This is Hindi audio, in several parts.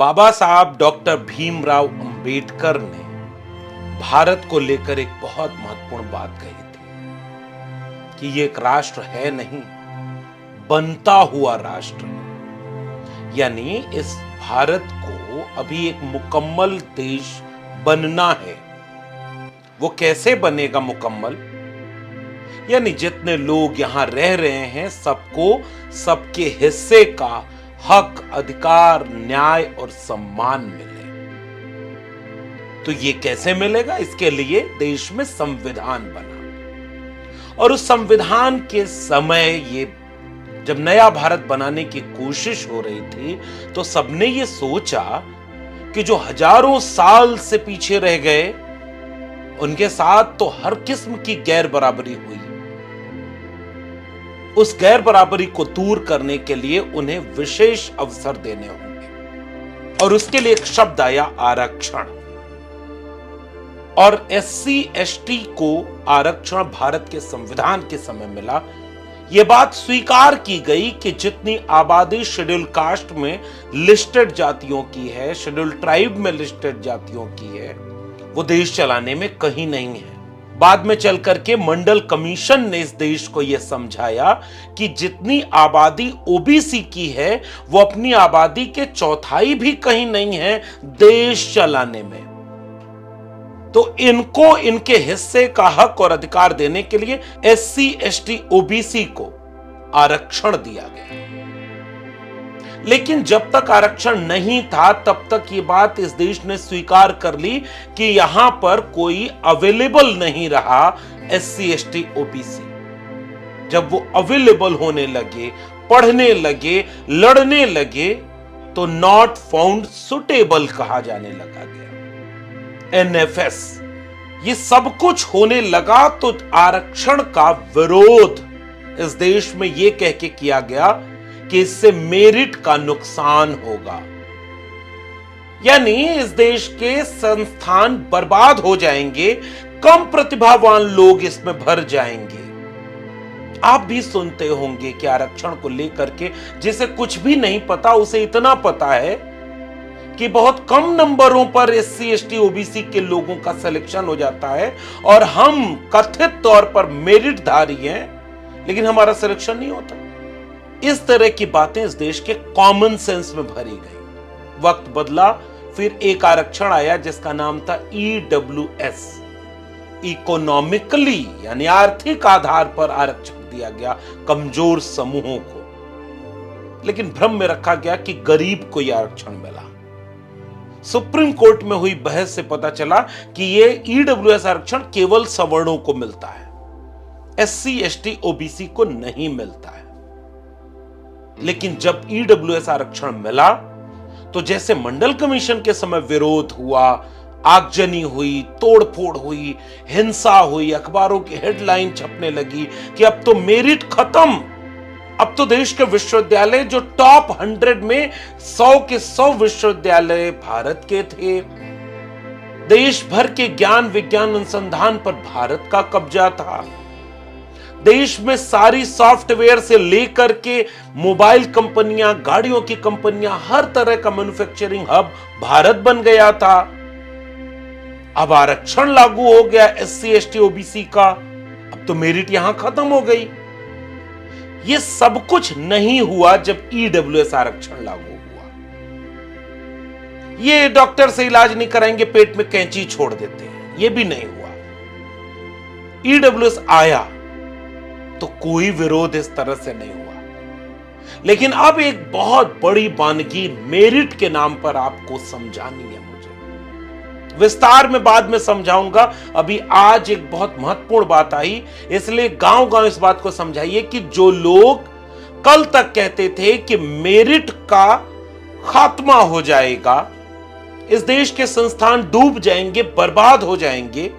बाबा साहब डॉक्टर भीमराव अंबेडकर ने भारत को लेकर एक बहुत महत्वपूर्ण बात कही थी कि ये एक राष्ट्र है नहीं, बनता हुआ राष्ट्र है। यानी इस भारत को अभी एक मुकम्मल देश बनना है। वो कैसे बनेगा मुकम्मल? यानी जितने लोग यहां रह रहे हैं सबको सबके हिस्से का हक, अधिकार, न्याय और सम्मान मिले। तो ये कैसे मिलेगा? इसके लिए देश में संविधान बना और उस संविधान के समय ये जब नया भारत बनाने की कोशिश हो रही थी तो सबने ये सोचा कि जो हजारों साल से पीछे रह गए उनके साथ तो हर किस्म की गैर बराबरी हुई। उस गैर बराबरी को दूर करने के लिए उन्हें विशेष अवसर देने होंगे और उसके लिए एक शब्द आया, आरक्षण। और एससी एसटी को आरक्षण भारत के संविधान के समय मिला। यह बात स्वीकार की गई कि जितनी आबादी शेड्यूल कास्ट में लिस्टेड जातियों की है, शेड्यूल ट्राइब में लिस्टेड जातियों की है, वो देश चलाने में कहीं नहीं है। बाद में चल करके मंडल कमीशन ने इस देश को यह समझाया कि जितनी आबादी ओबीसी की है वो अपनी आबादी के चौथाई भी कहीं नहीं है देश चलाने में। तो इनको इनके हिस्से का हक और अधिकार देने के लिए एससी एसटी ओबीसी को आरक्षण दिया गया। लेकिन जब तक आरक्षण नहीं था तब तक ये बात इस देश ने स्वीकार कर ली कि यहां पर कोई अवेलेबल नहीं रहा एससी एसटी ओबीसी। जब वो अवेलेबल होने लगे, पढ़ने लगे, लड़ने लगे तो नॉट फाउंड सुटेबल कहा जाने लगा गया, एनएफएस। ये सब कुछ होने लगा तो आरक्षण का विरोध इस देश में यह कह के किया गया कि इससे मेरिट का नुकसान होगा। यानी इस देश के संस्थान बर्बाद हो जाएंगे, कम प्रतिभावान लोग इसमें भर जाएंगे। आप भी सुनते होंगे कि आरक्षण को लेकर के जिसे कुछ भी नहीं पता उसे इतना पता है कि बहुत कम नंबरों पर एससी एसटी ओबीसी के लोगों का सिलेक्शन हो जाता है और हम कथित तौर पर मेरिटधारी हैं लेकिन हमारा सिलेक्शन नहीं होता। इस तरह की बातें इस देश के कॉमन सेंस में भरी गई। वक्त बदला, फिर एक आरक्षण आया जिसका नाम था ईडब्ल्यूएस, इकोनॉमिकली यानी आर्थिक आधार पर आरक्षण दिया गया कमजोर समूहों को। लेकिन भ्रम में रखा गया कि गरीब को यह आरक्षण मिला। सुप्रीम कोर्ट में हुई बहस से पता चला कि यह ईडब्ल्यूएस आरक्षण केवल सवर्णों को मिलता है, एससी एसटी ओबीसी को नहीं मिलता है। लेकिन जब ईडब्ल्यूएस आरक्षण मिला तो जैसे मंडल कमीशन के समय विरोध हुआ, आगजनी हुई, तोड़फोड़ हुई, हिंसा हुई, अखबारों की हेडलाइन छपने लगी कि अब तो मेरिट खत्म, अब तो देश के विश्वविद्यालय जो टॉप 100 में 100 के 100 विश्वविद्यालय भारत के थे, देश भर के ज्ञान विज्ञान अनुसंधान पर भारत का कब्जा था, देश में सारी सॉफ्टवेयर से लेकर के मोबाइल कंपनियां, गाड़ियों की कंपनियां, हर तरह का मैन्युफैक्चरिंग हब भारत बन गया था। अब आरक्षण लागू हो गया एससी एसटी ओबीसी का, अब तो मेरिट यहां खत्म हो गई। यह सब कुछ नहीं हुआ जब ईडब्ल्यूएस आरक्षण लागू हुआ। ये डॉक्टर से इलाज नहीं कराएंगे, पेट में कैंची छोड़ देते हैं, यह भी नहीं हुआ। ईडब्ल्यूएस आया तो कोई विरोध इस तरह से नहीं हुआ। लेकिन अब एक बहुत बड़ी वानगी मेरिट के नाम पर आपको समझानी है मुझे। विस्तार में बाद में समझाऊंगा, अभी आज एक बहुत महत्वपूर्ण बात आई, इसलिए गांव गांव इस बात को समझाइए कि जो लोग कल तक कहते थे कि मेरिट का खात्मा हो जाएगा, इस देश के संस्थान डूब जाएंगे, बर्बाद हो जाएंगे,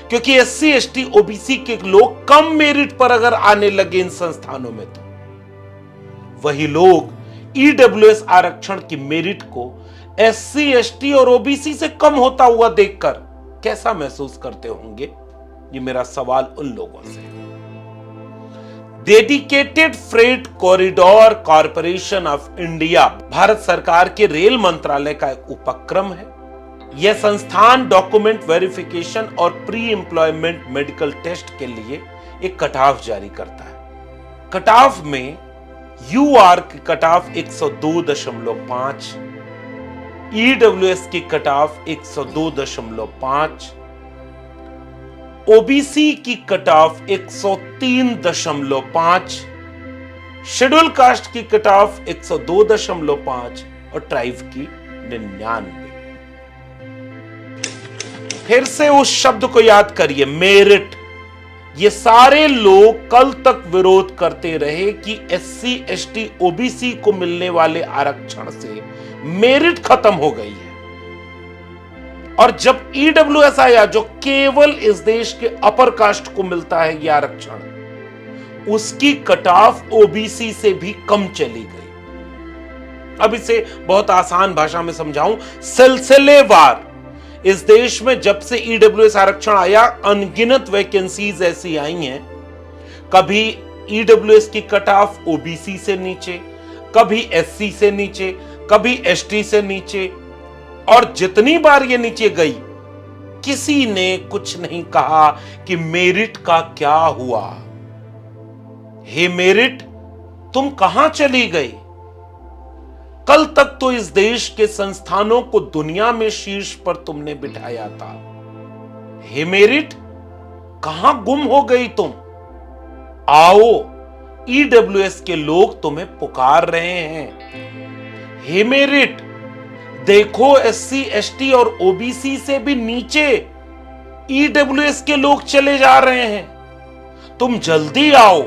क्योंकि एससी एसटी ओबीसी के लोग कम मेरिट पर अगर आने लगे इन संस्थानों में तो वही लोग ईडब्ल्यूएस आरक्षण की मेरिट को एससी एसटी और ओबीसी से कम होता हुआ देखकर कैसा महसूस करते होंगे? ये मेरा सवाल उन लोगों से। Dedicated freight corridor corporation of India Bharat सरकार के रेल मंत्रालय का एक उपक्रम है। यह संस्थान डॉक्यूमेंट वेरिफिकेशन और प्री एम्प्लॉयमेंट मेडिकल टेस्ट के लिए एक कट ऑफ जारी करता है। कट ऑफ में यूआर की कट ऑफ 102.5, ईडब्ल्यूएस की कट ऑफ 102.5, ओबीसी की कट ऑफ 103.5, शेड्यूल कास्ट की कट ऑफ 102.5 और ट्राइब की 99। फिर से उस शब्द को याद करिए, मेरिट। ये सारे लोग कल तक विरोध करते रहे कि एससी, एसटी, ओबीसी को मिलने वाले आरक्षण से मेरिट खत्म हो गई है। और जब ईडब्ल्यूएस आया, जो केवल इस देश के अपर कास्ट को मिलता है यह आरक्षण, उसकी कट ऑफ ओबीसी से भी कम चली गई। अब इसे बहुत आसान भाषा में समझाऊं, सिलसिलेवार इस देश में जब से ईडब्ल्यूएस आरक्षण आया, अनगिनत वैकेंसीज ऐसी आई हैं। कभी ईडब्ल्यूएस की कट ऑफ ओबीसी से नीचे, कभी एससी से नीचे, कभी एसटी से नीचे, और जितनी बार ये नीचे गई, किसी ने कुछ नहीं कहा कि मेरिट का क्या हुआ। हे मेरिट, तुम कहां चली गई? कल तक तो इस देश के संस्थानों को दुनिया में शीर्ष पर तुमने बिठाया था। हे मेरिट, कहां गुम हो गई तुम? आओ, ईडब्ल्यूएस के लोग तुम्हें पुकार रहे हैं। हे मेरिट, देखो, एससी, एसटी और ओबीसी से भी नीचे ईडब्ल्यूएस के लोग चले जा रहे हैं। तुम जल्दी आओ,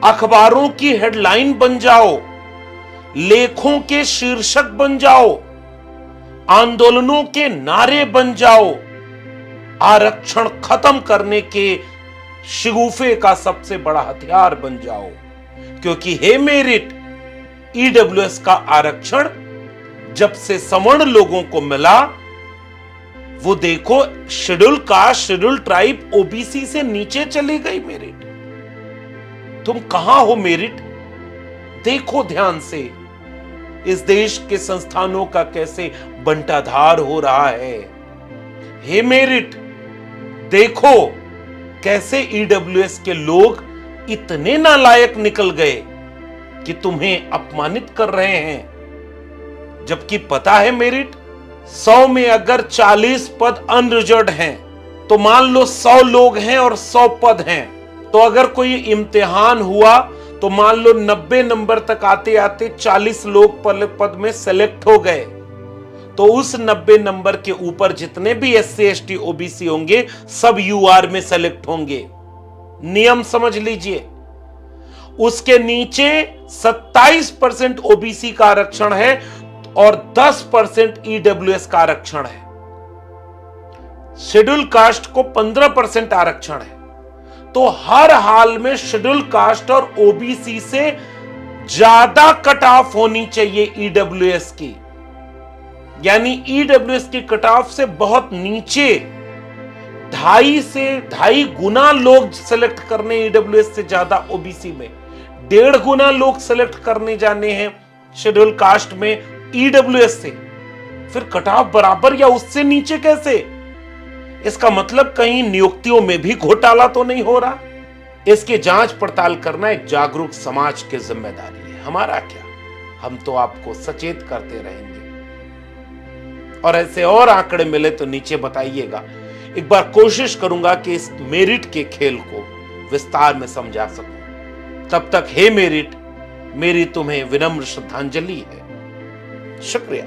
अखबारों की हेडलाइन बन जाओ, लेखों के शीर्षक बन जाओ, आंदोलनों के नारे बन जाओ, आरक्षण खत्म करने के शिगुफे का सबसे बड़ा हथियार बन जाओ। क्योंकि हे मेरिट, ईडब्ल्यूएस का आरक्षण जब से सवर्ण लोगों को मिला, वो देखो, schedule caste, schedule tribe, OBC से नीचे चली गई। मेरिट, तुम कहां हो मेरिट? देखो ध्यान से इस देश के संस्थानों का कैसे बंटाधार हो रहा है। हे मेरिट, देखो कैसे ईडब्ल्यूएस के लोग इतने नालायक निकल गए कि तुम्हें अपमानित कर रहे हैं। जबकि पता है मेरिट, 100 में अगर 40 पद अनरिजर्व्ड हैं, तो मान लो 100 लोग हैं और 100 पद हैं, तो अगर कोई इम्तिहान हुआ तो मान लो 90 नंबर तक आते आते 40 लोग पद में सेलेक्ट हो गए, तो उस 90 नंबर के ऊपर जितने भी एससी, एसटी, ओबीसी होंगे, सब यूआर में सेलेक्ट होंगे। नियम समझ लीजिए। उसके नीचे 27% ओबीसी का आरक्षण है और 10% ईडब्ल्यूएस का आरक्षण है। शेड्यूल कास्ट को 15% आरक्षण है। तो हर हाल में शेड्यूल कास्ट और ओबीसी से ज्यादा कट ऑफ होनी चाहिए ईडब्ल्यूएस की। यानी ईडब्ल्यूएस की कट ऑफ से बहुत नीचे 2.5 से 2.5 गुना लोग सेलेक्ट करने ईडब्ल्यूएस से ज्यादा ओबीसी में, 1.5 गुना लोग सेलेक्ट करने जाने हैं शेड्यूल कास्ट में ईडब्ल्यूएस से। फिर कट ऑफ बराबर या उससे नीचे कैसे? इसका मतलब कहीं नियुक्तियों में भी घोटाला तो नहीं हो रहा। इसकी जांच पड़ताल करना एक जागरूक समाज की जिम्मेदारी है। हमारा क्या, हम तो आपको सचेत करते रहेंगे। और ऐसे और आंकड़े मिले तो नीचे बताइएगा। एक बार कोशिश करूंगा कि इस मेरिट के खेल को विस्तार में समझा सकूं। तब तक हे मेरिट, मेरी तुम्हें विनम्र श्रद्धांजलि है। शुक्रिया।